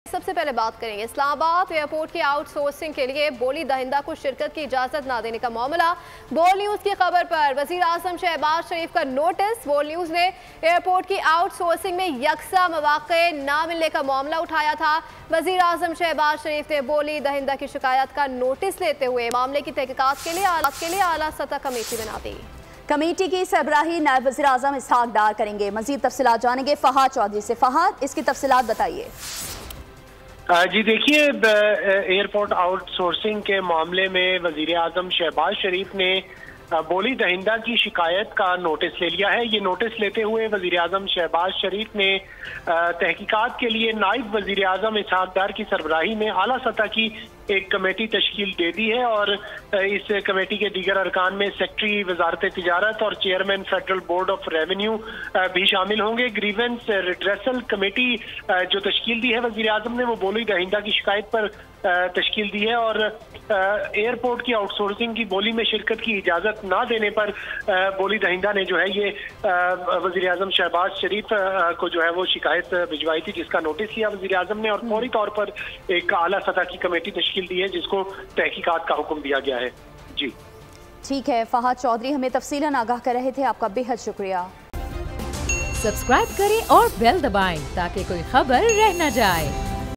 सबसे पहले बात करेंगे इस्लामाबाद एयरपोर्ट की आउटसोर्सिंग के लिए बोली दहिंदा को शिरकत की इजाजत न देने का मामला। बोल न्यूज की खबर पर वजीर आजम शहबाज शरीफ का नोटिस। बोल न्यूज ने एयरपोर्ट की आउटसोर्सिंग में यकसा मौके न मिलने का मामला उठाया था। वजीर आजम शहबाज शरीफ ने बोली दहिंदा की शिकायत का नोटिस लेते हुए मामले की तहकीकात के लिए आला सतह कमेटी बना दी। कमेटी की सरबराही नायब वज़ीर आज़म इसहाक डार करेंगे। मजीद तफसीलात जानेंगे फहाद चौधरी से। फहाद, इसकी तफसीलात बताइए। जी देखिए, एयरपोर्ट आउटसोर्सिंग के मामले में वजीर आजम शहबाज शरीफ ने बोली दहिंदा की शिकायत का नोटिस ले लिया है। ये नोटिस लेते हुए वजीर आजम शहबाज शरीफ ने तहकीकात के लिए नायब वजीर आजम इसहाक डार की सरबराही में आला सतह की एक कमेटी तश्कील दे दी है और इस कमेटी के दीगर अरकान में सेक्रेटरी वजारत तिजारत और chairman federal board of revenue भी शामिल होंगे। ग्रीवेंस रिड्रेसल कमेटी जो तश्कील दी है वजीर आजम ने, वो बोली दहिंदा की शिकायत पर तश्कील दी है और एयरपोर्ट की आउटसोर्सिंग की बोली में शिरकत की इजाजत ना देने पर बोली दहिंदा ने जो है ये वजीर आजम शहबाज शरीफ को जो है वो शिकायत भिजवाई थी, जिसका नोटिस लिया वजीर आजम ने और फौरी तौर पर एक आला सतह की कमेटी तश्कील दी है जिसको तहकीकात का हुक्म दिया गया है। जी ठीक है, फहाद चौधरी हमें तफसीलन आगाह कर रहे थे, आपका बेहद शुक्रिया। सब्सक्राइब करें और बेल दबाएं ताकि कोई खबर रह न जाए।